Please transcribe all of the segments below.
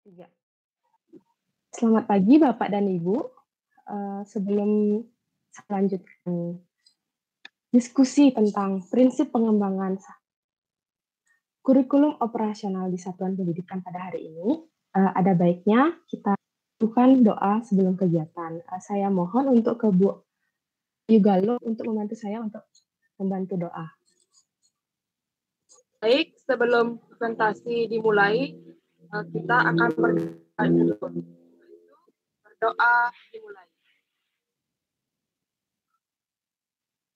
Tiga. Selamat pagi Bapak dan Ibu. Sebelum saya lanjutkan diskusi tentang prinsip pengembangan kurikulum operasional di satuan pendidikan pada hari ini, ada baiknya kita lakukan doa sebelum kegiatan. Saya mohon untuk ke Bu Yugalo untuk membantu saya untuk membantu doa. Baik, sebelum presentasi dimulai, kita akan berdoa dulu. Berdoa dimulai.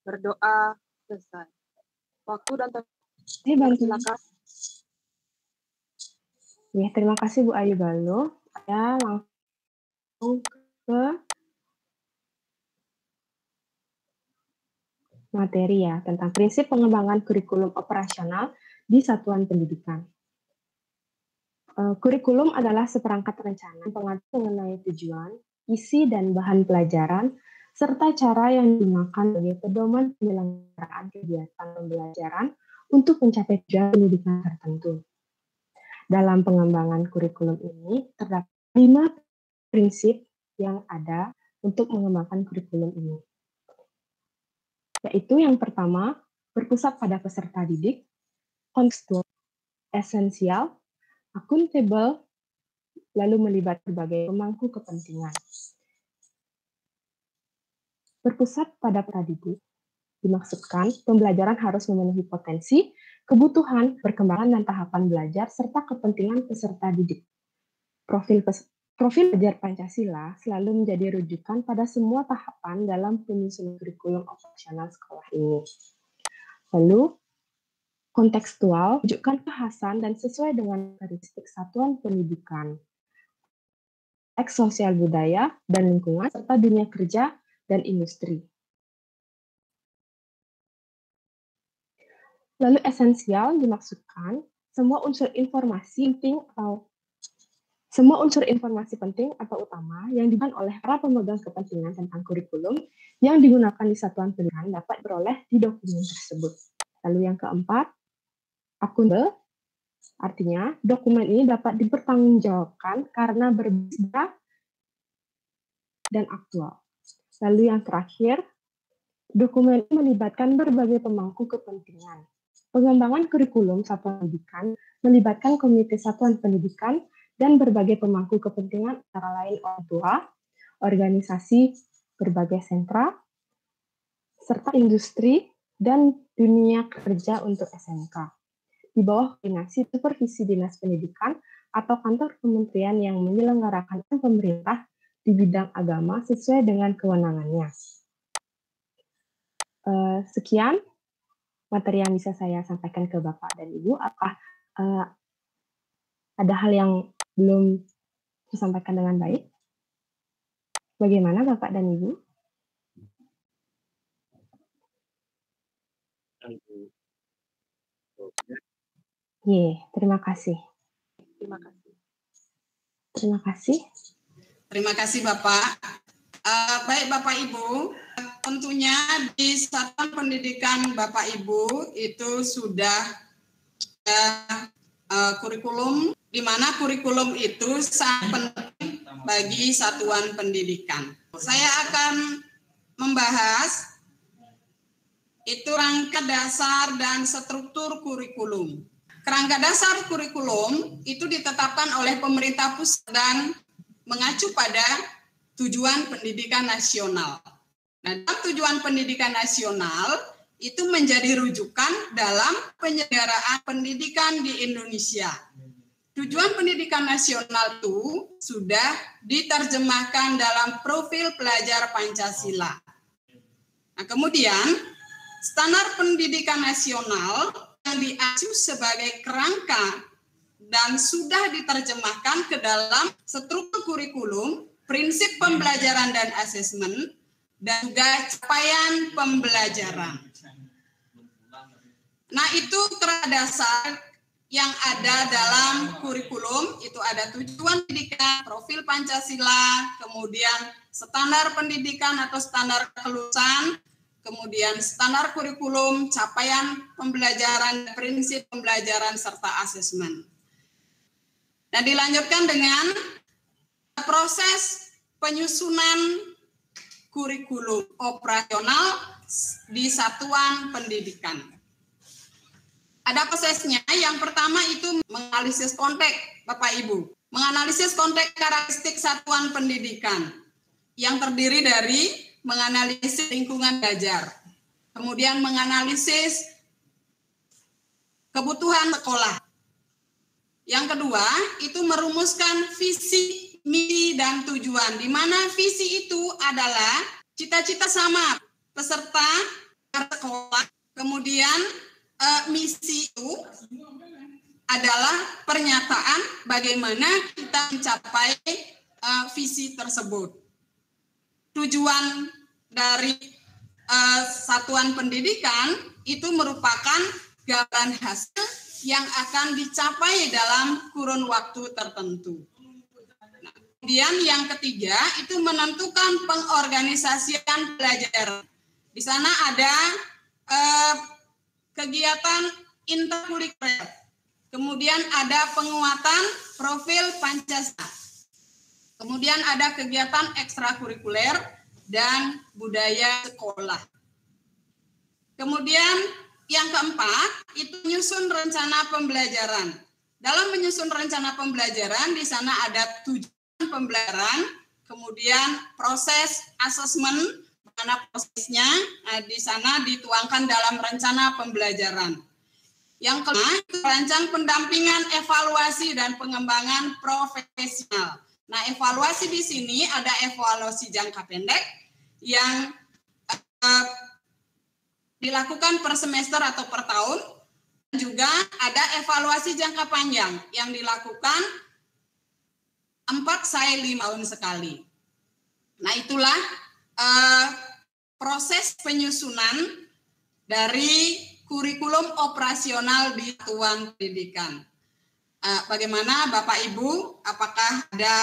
Berdoa selesai. Waktu dan tempat silakan. Ya, terima kasih Bu Ayu Galo. Saya langsung ke materi ya, tentang prinsip pengembangan kurikulum operasional di satuan pendidikan. Kurikulum adalah seperangkat rencana pengatur mengenai tujuan, isi dan bahan pelajaran, serta cara yang digunakan sebagai pedoman penyelenggaraan kegiatan pembelajaran untuk mencapai tujuan pendidikan tertentu. Dalam pengembangan kurikulum ini, terdapat 5 prinsip yang ada untuk mengembangkan kurikulum ini. Yaitu yang pertama, berpusat pada peserta didik, kontekstual, esensial, akuntabel, lalu melibatkan berbagai pemangku kepentingan. Berpusat pada peserta didik, dimaksudkan pembelajaran harus memenuhi potensi, kebutuhan, perkembangan dan tahapan belajar, serta kepentingan peserta didik. Profil belajar Pancasila selalu menjadi rujukan pada semua tahapan dalam penyusunan kurikulum operasional sekolah ini. Lalu, kontekstual menunjukkan kekhasan dan sesuai dengan karakteristik satuan pendidikan, sosial budaya dan lingkungan, serta dunia kerja dan industri. Lalu esensial dimaksudkan semua unsur informasi penting atau utama yang diberikan oleh para pemegang kepentingan tentang kurikulum yang digunakan di satuan pendidikan dapat beroleh di dokumen tersebut. Lalu yang keempat, akuntabel, artinya dokumen ini dapat dipertanggungjawabkan karena berbeda dan aktual. Lalu yang terakhir, dokumen ini melibatkan berbagai pemangku kepentingan. Pengembangan kurikulum satuan pendidikan melibatkan komite satuan pendidikan dan berbagai pemangku kepentingan antara lain orang tua, organisasi berbagai sentra, serta industri dan dunia kerja untuk SMK. Di bawah koordinasi supervisi Dinas Pendidikan atau kantor kementerian yang menyelenggarakan pemerintah di bidang agama sesuai dengan kewenangannya. Sekian materi yang bisa saya sampaikan ke Bapak dan Ibu. Apakah ada hal yang belum disampaikan dengan baik? Bagaimana Bapak dan Ibu? Terima kasih. Terima kasih. Terima kasih. Terima kasih Bapak. Baik Bapak Ibu, tentunya di satuan pendidikan Bapak Ibu itu sudah kurikulum, di mana kurikulum itu sangat penting bagi satuan pendidikan. Saya akan membahas itu rangka dasar dan struktur kurikulum. Kerangka dasar kurikulum itu ditetapkan oleh pemerintah pusat dan mengacu pada tujuan pendidikan nasional. Nah, dalam tujuan pendidikan nasional itu menjadi rujukan dalam penyelenggaraan pendidikan di Indonesia. Tujuan pendidikan nasional itu sudah diterjemahkan dalam profil pelajar Pancasila. Nah, kemudian standar pendidikan nasional yang diacu sebagai kerangka dan sudah diterjemahkan ke dalam struktur kurikulum, prinsip pembelajaran dan asesmen, dan juga capaian pembelajaran. Nah, itu terdasar yang ada dalam kurikulum, itu ada tujuan pendidikan, profil Pancasila, kemudian standar pendidikan atau standar kelulusan, kemudian standar kurikulum, capaian pembelajaran, prinsip pembelajaran, serta asesmen. Nah, dilanjutkan dengan proses penyusunan kurikulum operasional di satuan pendidikan. Ada prosesnya. Yang pertama itu menganalisis konteks, Bapak Ibu. Menganalisis konteks karakteristik satuan pendidikan yang terdiri dari menganalisis lingkungan belajar, kemudian menganalisis kebutuhan sekolah. Yang kedua, itu merumuskan visi, misi, dan tujuan, di mana visi itu adalah cita-cita sama peserta sekolah, kemudian misi itu adalah pernyataan bagaimana kita mencapai visi tersebut. Tujuan dari satuan pendidikan itu merupakan gambaran hasil yang akan dicapai dalam kurun waktu tertentu. Nah, kemudian yang ketiga itu menentukan pengorganisasian belajar. Di sana ada kegiatan interkurikuler, kemudian ada penguatan profil Pancasila, kemudian ada kegiatan ekstrakurikuler dan budaya sekolah. Kemudian yang keempat, itu menyusun rencana pembelajaran. Dalam menyusun rencana pembelajaran, di sana ada tujuan pembelajaran, kemudian proses asesmen, mana prosesnya, di sana dituangkan dalam rencana pembelajaran. Yang kelima, rancang pendampingan, evaluasi, dan pengembangan profesional. Nah, evaluasi di sini ada evaluasi jangka pendek yang dilakukan per semester atau per tahun, juga ada evaluasi jangka panjang yang dilakukan 4-5 tahun sekali. Nah, itulah proses penyusunan dari kurikulum operasional di satuan pendidikan. Bagaimana Bapak Ibu, apakah ada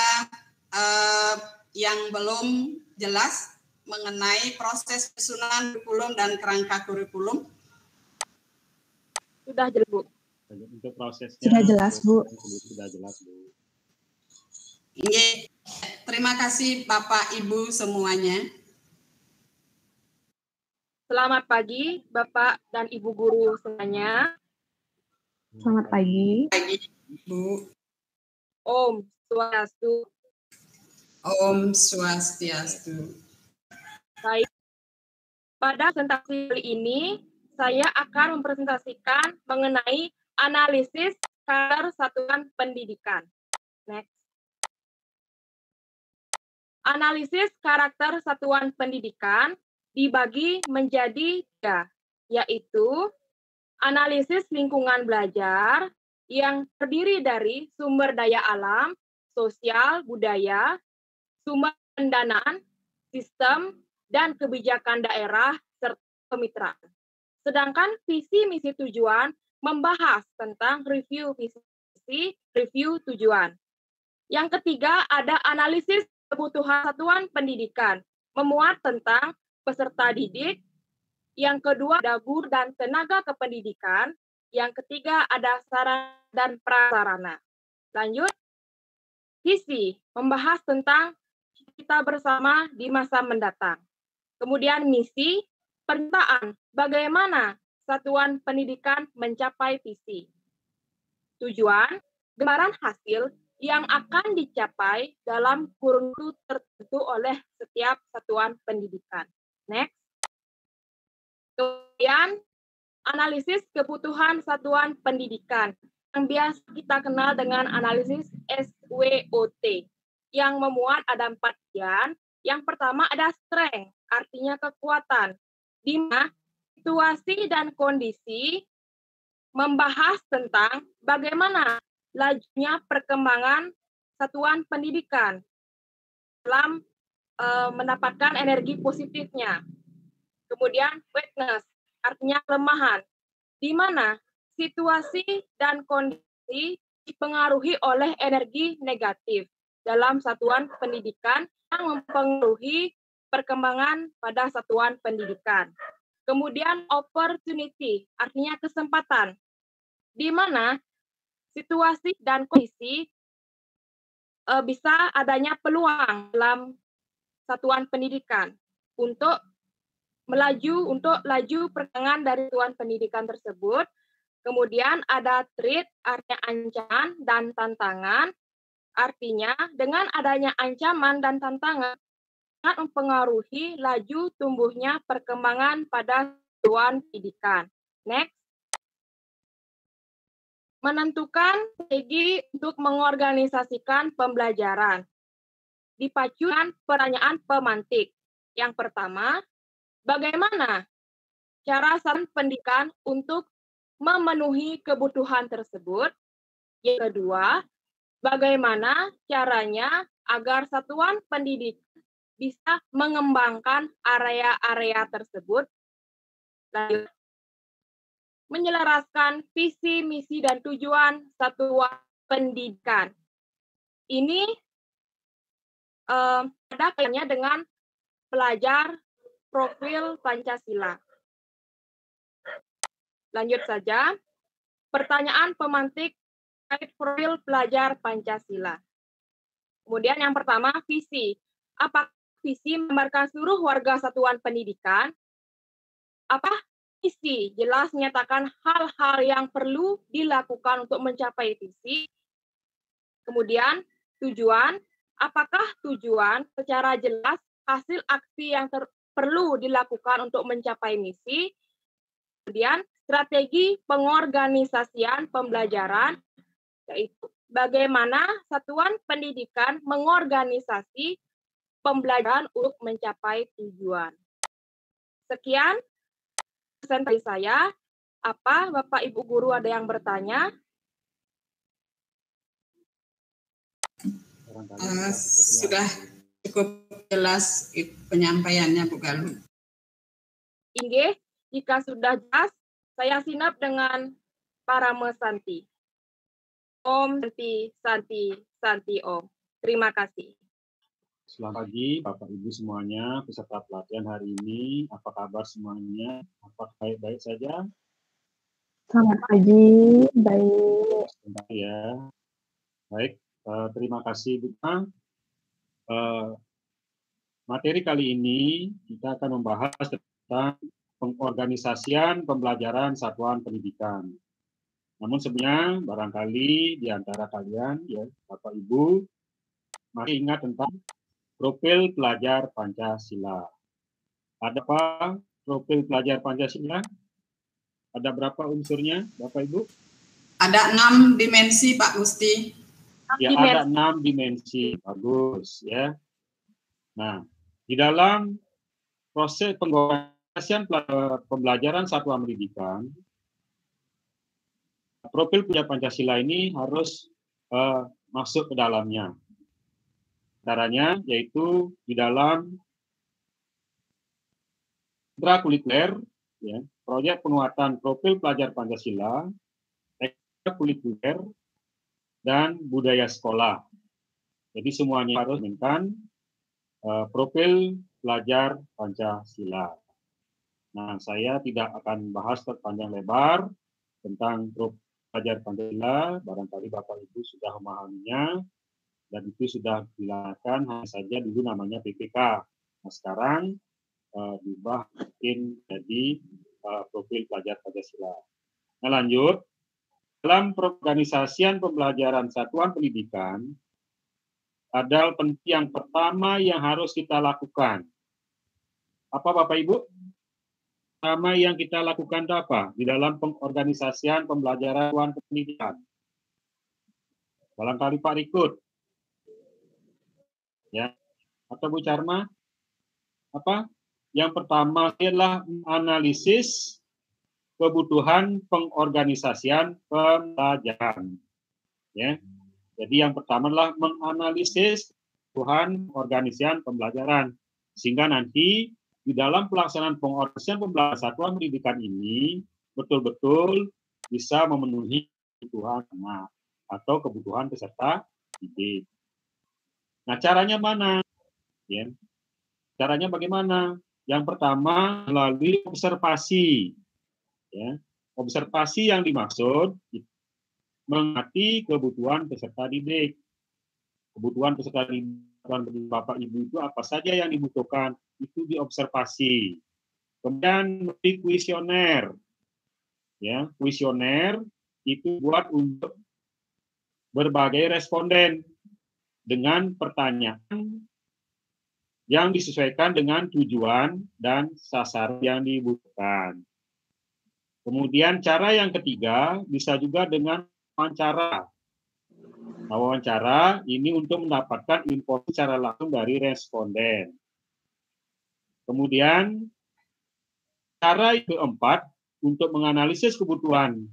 yang belum jelas mengenai proses penyusunan kurikulum dan kerangka kurikulum? Sudah jelas, Bu. Untuk prosesnya Sudah jelas, Bu. Sudah jelas, Bu. Iya, terima kasih Bapak Ibu semuanya. Selamat pagi, Bapak dan Ibu guru semuanya. Selamat pagi. Pagi, Bu. Om Swastiastu. Om Swastiastu. Baik. Pada presentasi kali ini, saya akan mempresentasikan mengenai analisis karakter satuan pendidikan. Next. Analisis karakter satuan pendidikan dibagi menjadi 3, yaitu analisis lingkungan belajar yang terdiri dari sumber daya alam, sosial, budaya, sumber pendanaan, sistem, dan kebijakan daerah serta kemitraan. Sedangkan visi misi tujuan membahas tentang review visi, review tujuan. Yang ketiga ada analisis kebutuhan satuan pendidikan, memuat tentang peserta didik. Yang kedua ada guru dan tenaga kependidikan. Yang ketiga ada sarana dan prasarana. Lanjut, visi membahas tentang kita bersama di masa mendatang. Kemudian misi, pernyataan bagaimana satuan pendidikan mencapai visi. Tujuan, gambaran hasil yang akan dicapai dalam kurun waktu tertentu oleh setiap satuan pendidikan. Next. Kemudian, analisis kebutuhan satuan pendidikan yang biasa kita kenal dengan analisis SWOT yang memuat ada 4 bagian. Yang pertama ada strength, artinya kekuatan, di mana situasi dan kondisi membahas tentang bagaimana lajunya perkembangan satuan pendidikan dalam mendapatkan energi positifnya. Kemudian weakness, artinya kelemahan, di mana situasi dan kondisi dipengaruhi oleh energi negatif dalam satuan pendidikan yang mempengaruhi perkembangan pada satuan pendidikan. Kemudian opportunity, artinya kesempatan, di mana situasi dan kondisi bisa adanya peluang dalam satuan pendidikan untuk laju perkembangan dari satuan pendidikan tersebut. Kemudian ada threat, artinya ancaman dan tantangan. Artinya dengan adanya ancaman dan tantangan sangat mempengaruhi laju tumbuhnya perkembangan pada satuan pendidikan. Next. Menentukan strategi untuk mengorganisasikan pembelajaran. Dipacu dengan pertanyaan pemantik. Yang pertama, bagaimana cara satuan pendidikan untuk memenuhi kebutuhan tersebut? Yang kedua, bagaimana caranya agar satuan pendidikan bisa mengembangkan area-area tersebut? Lanjut, menyelaraskan visi, misi, dan tujuan satuan pendidikan. Ini ada kaitannya dengan pelajar profil Pancasila. Lanjut saja. Pertanyaan pemantik terkait profil pelajar Pancasila. Kemudian yang pertama, visi. Apakah visi menggambarkan seluruh warga satuan pendidikan? Apa visi? Jelas menyatakan hal-hal yang perlu dilakukan untuk mencapai visi. Kemudian tujuan. Apakah tujuan secara jelas hasil aksi yang perlu dilakukan untuk mencapai misi? Kemudian strategi pengorganisasian pembelajaran, yaitu bagaimana satuan pendidikan mengorganisasi pembelajaran untuk mencapai tujuan. Sekian presentasi saya. Apa Bapak Ibu guru ada yang bertanya? Sudah cukup jelas penyampaiannya, Bu Galuh. Inggih, jika sudah jelas, saya sinap dengan Parame Santi. Om Santi Om. Terima kasih. Selamat pagi Bapak Ibu semuanya, peserta pelatihan hari ini. Apa kabar semuanya? Apakah baik-baik saja? Selamat pagi, baik. Sebentar ya. Baik, terima kasih Bu. Materi kali ini kita akan membahas tentang pengorganisasian pembelajaran satuan pendidikan. Namun sebenarnya barangkali di antara kalian, ya Bapak Ibu, masih ingat tentang profil pelajar Pancasila. Ada apa profil pelajar Pancasila? Ada berapa unsurnya, Bapak Ibu? Ada 6 dimensi, Pak Gusti. Ya, ada 6 dimensi. Bagus, ya. Nah, di dalam proses pengorganisasian pembelajaran satuan pendidikan, profil pelajar Pancasila ini harus masuk ke dalamnya. Caranya yaitu di dalam ekstrakurikuler, ya, proyek penguatan profil pelajar Pancasila, ekstrakurikuler, dan budaya sekolah. Jadi semuanya harus menunjukkan profil pelajar Pancasila. Nah, saya tidak akan bahas panjang lebar tentang profil pelajar Pancasila, barangkali Bapak Ibu sudah memahaminya, dan itu sudah dilakukan, hanya saja dulu namanya PPK. Nah, sekarang diubah mungkin jadi profil pelajar Pancasila. Nah, lanjut. Dalam pengorganisasian pembelajaran satuan pendidikan, ada penting yang pertama yang harus kita lakukan. Apa Bapak Ibu? Pertama yang kita lakukan apa? Di dalam pengorganisasian pembelajaran satuan pendidikan. Barangkali Pak Rikut. Ya. Atau Bu Charma? Apa? Yang pertama adalah analisis kebutuhan pengorganisasian pembelajaran. Ya. Jadi yang pertama adalah menganalisis kebutuhan pengorganisasian pembelajaran, sehingga nanti di dalam pelaksanaan pengorganisasian pembelajaran satuan pendidikan ini betul-betul bisa memenuhi kebutuhan anak atau kebutuhan peserta didik. Nah, caranya mana? Ya. Caranya bagaimana? Yang pertama melalui observasi. Ya. Observasi yang dimaksud mengerti kebutuhan peserta didik. kebutuhan peserta didik Bapak Ibu itu apa saja yang dibutuhkan, itu diobservasi. Kemudian di kuesioner, ya, kuesioner itu buat untuk berbagai responden dengan pertanyaan yang disesuaikan dengan tujuan dan sasaran yang dibutuhkan. Kemudian cara yang ketiga bisa juga dengan wawancara. Nah, wawancara ini untuk mendapatkan info secara langsung dari responden. Kemudian cara keempat untuk menganalisis kebutuhan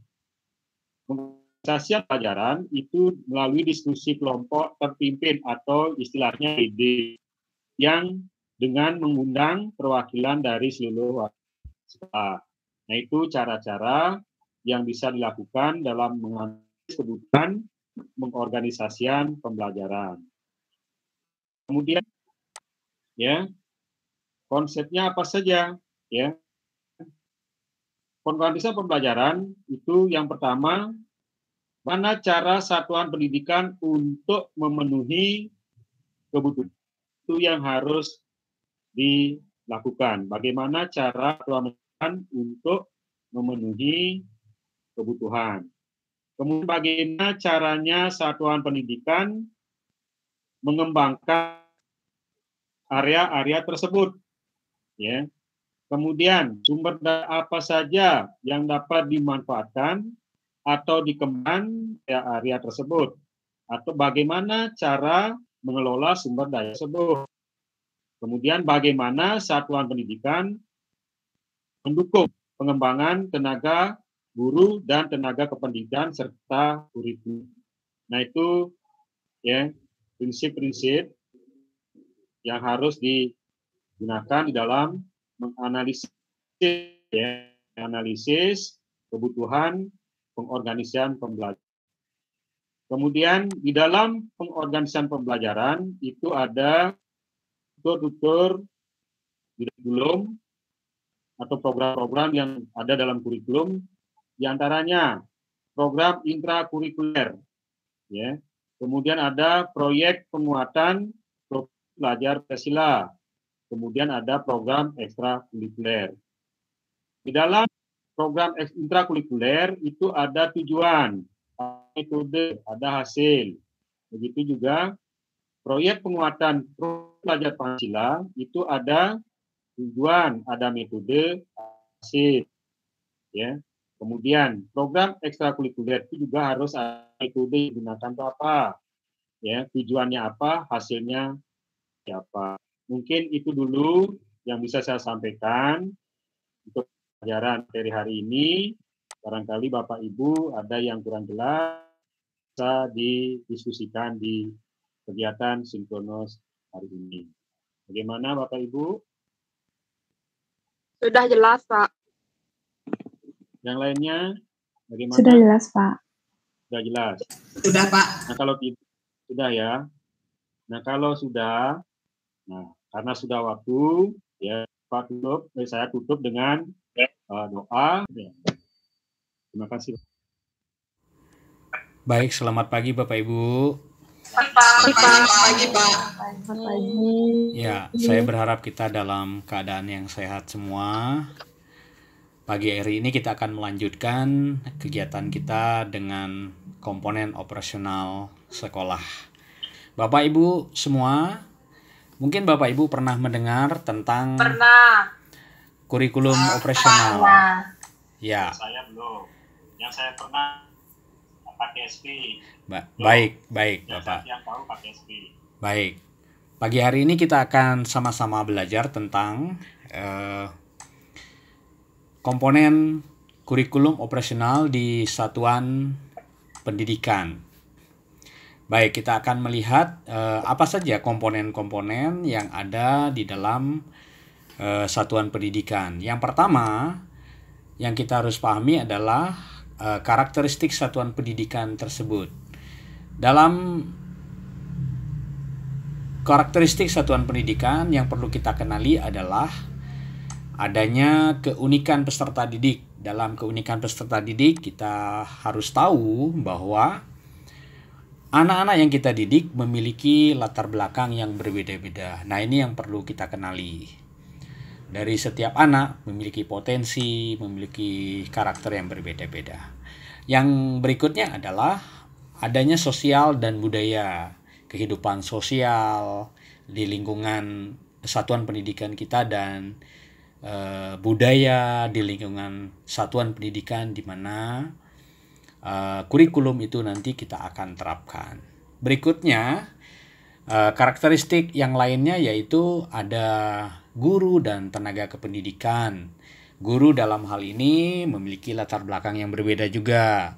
organisasi pelajaran itu melalui diskusi kelompok terpimpin atau istilahnya PD yang dengan mengundang perwakilan dari seluruh sekolah. Nah, itu cara-cara yang bisa dilakukan dalam menganalisis kebutuhan mengorganisasikan pembelajaran. Kemudian, ya, konsepnya apa saja? Ya, pengorganisasian pembelajaran itu yang pertama, mana cara satuan pendidikan untuk memenuhi kebutuhan itu yang harus dilakukan. Bagaimana cara satuan pendidikan untuk memenuhi kebutuhan. Kemudian bagaimana caranya satuan pendidikan mengembangkan area-area tersebut. Ya. Kemudian sumber daya apa saja yang dapat dimanfaatkan atau dikembangkan area tersebut. Atau bagaimana cara mengelola sumber daya tersebut. Kemudian bagaimana satuan pendidikan mendukung pengembangan tenaga guru dan tenaga kependidikan serta kurikulum. Nah, itu ya prinsip-prinsip yang harus digunakan di dalam menganalisis analisis kebutuhan pengorganisasian pembelajaran. Kemudian di dalam pengorganisasian pembelajaran itu ada tutur kurikulum atau program-program yang ada dalam kurikulum. Di antaranya program intrakurikuler, ya. Kemudian ada proyek penguatan pelajar Pancasila. Kemudian ada program ekstrakurikuler. Di dalam program intrakurikuler itu ada tujuan, metode, ada hasil. Begitu juga proyek penguatan pelajar Pancasila itu ada tujuan, ada metode, hasil, ya. Kemudian program ekstrakurikuler itu juga harus ada metode digunakan untuk apa, ya, tujuannya apa, hasilnya apa. Mungkin itu dulu yang bisa saya sampaikan untuk pelajaran dari hari ini. Barangkali Bapak Ibu ada yang kurang jelas bisa didiskusikan di kegiatan sinkronos hari ini. Bagaimana Bapak Ibu? Sudah jelas, Pak. Yang lainnya bagaimana? Sudah jelas, Pak. Sudah jelas. Sudah, Pak. Nah, kalau tidak, sudah ya. Nah, kalau sudah, nah, karena sudah waktu, ya, Pak saya tutup dengan doa. Ya. Terima kasih. Baik, selamat pagi Bapak Ibu. Selamat pagi, Pak. Selamat pagi. Ya, saya berharap kita dalam keadaan yang sehat semua. Pagi hari ini kita akan melanjutkan kegiatan kita dengan komponen operasional sekolah. Bapak Ibu semua, mungkin Bapak Ibu pernah mendengar tentang kurikulum operasional. Ya. Saya belum. Yang saya pernah pakai SP. Baik, Bapak. Yang tahu pakai SP. Baik. Pagi hari ini kita akan sama-sama belajar tentang komponen kurikulum operasional di satuan pendidikan. Baik, kita akan melihat apa saja komponen-komponen yang ada di dalam satuan pendidikan. Yang pertama, yang kita harus pahami adalah karakteristik satuan pendidikan tersebut. Dalam karakteristik satuan pendidikan yang perlu kita kenali adalah adanya keunikan peserta didik. Dalam keunikan peserta didik, kita harus tahu bahwa anak-anak yang kita didik memiliki latar belakang yang berbeda-beda. Nah, ini yang perlu kita kenali. Dari setiap anak memiliki potensi, memiliki karakter yang berbeda-beda. Yang berikutnya adalah adanya sosial dan budaya, kehidupan sosial di lingkungan satuan pendidikan kita dan budaya di lingkungan satuan pendidikan di mana kurikulum itu nanti kita akan terapkan. Berikutnya, karakteristik yang lainnya yaitu ada guru dan tenaga kependidikan. Guru dalam hal ini memiliki latar belakang yang berbeda juga.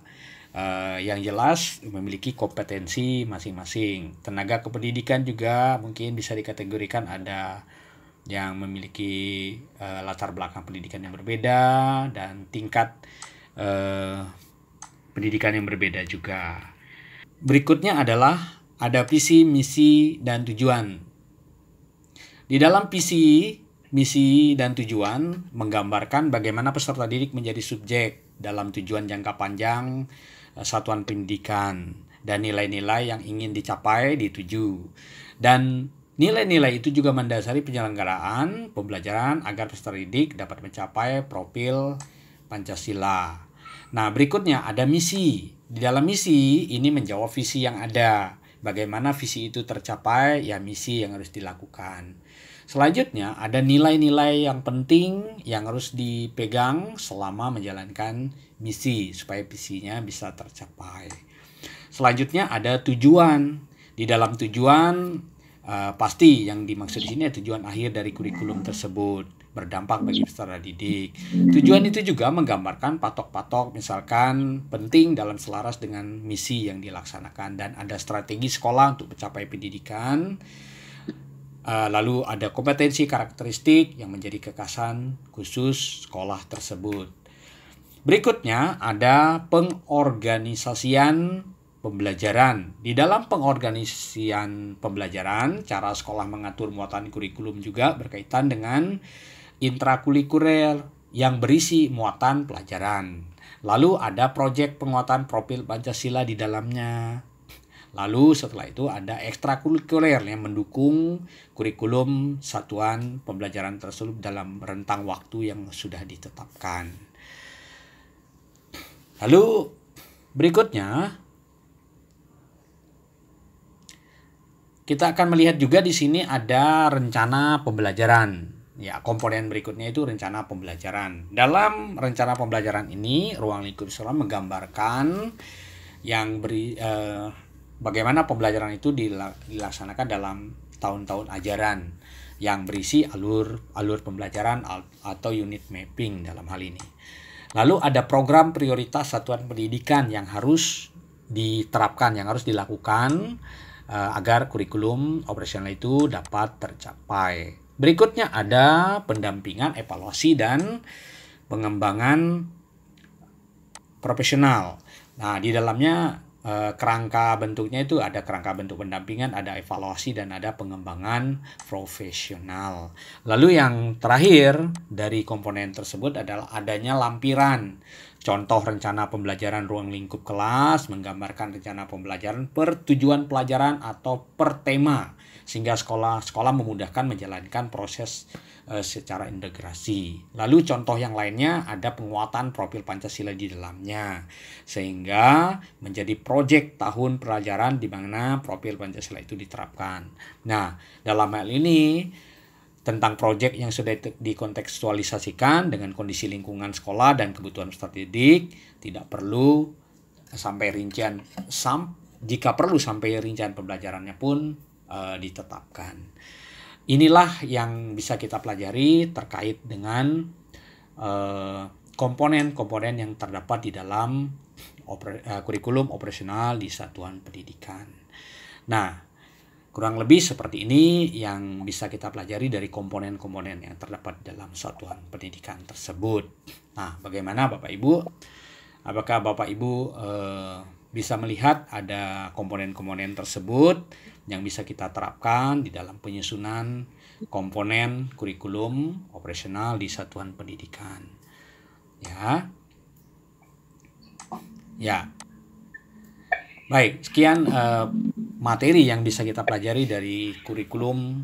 Yang jelas memiliki kompetensi masing-masing. Tenaga kependidikan juga mungkin bisa dikategorikan ada yang memiliki latar belakang pendidikan yang berbeda dan tingkat pendidikan yang berbeda juga. Berikutnya adalah ada visi, misi, dan tujuan. Di dalam visi, misi, dan tujuan menggambarkan bagaimana peserta didik menjadi subjek dalam tujuan jangka panjang satuan pendidikan dan nilai-nilai yang ingin dicapai dituju. Dan nilai-nilai itu juga mendasari penyelenggaraan pembelajaran agar peserta didik dapat mencapai profil Pancasila. Nah, berikutnya ada misi. Di dalam misi ini menjawab visi yang ada. Bagaimana visi itu tercapai, ya misi yang harus dilakukan. Selanjutnya ada nilai-nilai yang penting yang harus dipegang selama menjalankan misi supaya visinya bisa tercapai. Selanjutnya ada tujuan. Di dalam tujuan pasti yang dimaksud di sini tujuan akhir dari kurikulum tersebut berdampak bagi peserta didik. Tujuan itu juga menggambarkan patok-patok misalkan penting dalam selaras dengan misi yang dilaksanakan dan ada strategi sekolah untuk mencapai pendidikan. Lalu ada kompetensi karakteristik yang menjadi kekhasan khusus sekolah tersebut. Berikutnya ada pengorganisasian pembelajaran. Di dalam pengorganisasian pembelajaran, cara sekolah mengatur muatan kurikulum juga berkaitan dengan intrakurikuler yang berisi muatan pelajaran. Lalu ada proyek penguatan profil Pancasila di dalamnya. Lalu setelah itu ada ekstrakurikuler yang mendukung kurikulum satuan pembelajaran tersebut dalam rentang waktu yang sudah ditetapkan. Lalu berikutnya kita akan melihat juga di sini ada rencana pembelajaran. Ya, komponen berikutnya itu rencana pembelajaran. Dalam rencana pembelajaran ini, Ruang Lingkup Sekolah menggambarkan yang bagaimana pembelajaran itu dilaksanakan dalam tahun-tahun ajaran yang berisi alur pembelajaran atau unit mapping dalam hal ini. Lalu ada program prioritas satuan pendidikan yang harus diterapkan, yang harus dilakukan agar kurikulum operasional itu dapat tercapai. Berikutnya ada pendampingan, evaluasi, dan pengembangan profesional. Nah, di dalamnya kerangka bentuknya itu ada kerangka bentuk pendampingan, ada evaluasi, dan ada pengembangan profesional. Lalu yang terakhir dari komponen tersebut adalah adanya lampiran. Contoh rencana pembelajaran ruang lingkup kelas menggambarkan rencana pembelajaran per tujuan pelajaran atau per tema sehingga sekolah memudahkan menjalankan proses secara integrasi. Lalu contoh yang lainnya ada penguatan profil Pancasila di dalamnya sehingga menjadi proyek tahun pelajaran di mana profil Pancasila itu diterapkan. Nah, dalam hal ini tentang proyek yang sudah dikontekstualisasikan dengan kondisi lingkungan sekolah dan kebutuhan peserta didik, tidak perlu sampai rincian, jika perlu sampai rincian pembelajarannya pun ditetapkan. Inilah yang bisa kita pelajari terkait dengan komponen-komponen yang terdapat di dalam kurikulum operasional di satuan pendidikan. Nah, kurang lebih seperti ini yang bisa kita pelajari dari komponen-komponen yang terdapat dalam satuan pendidikan tersebut. Nah, bagaimana Bapak Ibu? Apakah Bapak Ibu bisa melihat ada komponen-komponen tersebut yang bisa kita terapkan di dalam penyusunan komponen kurikulum operasional di satuan pendidikan? Ya. Baik, sekian materi yang bisa kita pelajari dari kurikulum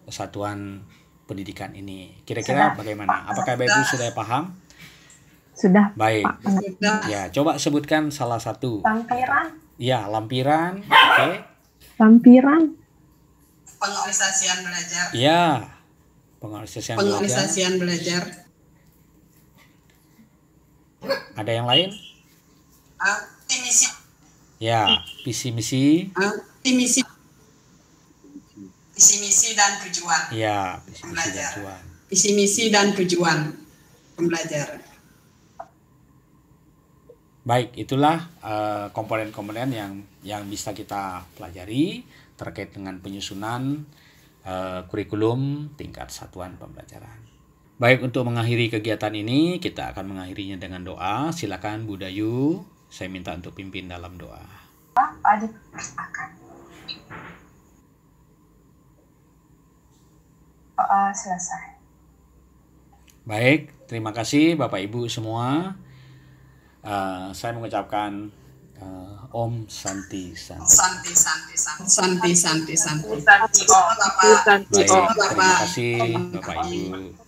satuan pendidikan ini. Kira-kira bagaimana? Apakah Bapak Ibu sudah paham? Sudah, Baik. Pak. Sudah. Ya, coba sebutkan salah satu. Lampiran. Ya, lampiran. Oke. Lampiran. Pengorganisasian belajar. Ya, pengorganisasian belajar. Pengorganisasian belajar. Ada yang lain? Misi. Ya, visi misi. Misi. Visi misi dan tujuan. Ya, visi misi dan tujuan. Visi misi dan tujuan pembelajaran. Baik, itulah komponen-komponen yang bisa kita pelajari terkait dengan penyusunan kurikulum tingkat satuan pembelajaran. Baik, untuk mengakhiri kegiatan ini, kita akan mengakhirinya dengan doa. Silakan Bu Dayu, saya minta untuk pimpin dalam doa. Selesai. Baik, terima kasih Bapak Ibu semua. Saya mengucapkan Om Santi Santi. Santi, santi, santi. Santi, santi, santi. Santi, Bapak. Baik, terima kasih Bapak Ibu.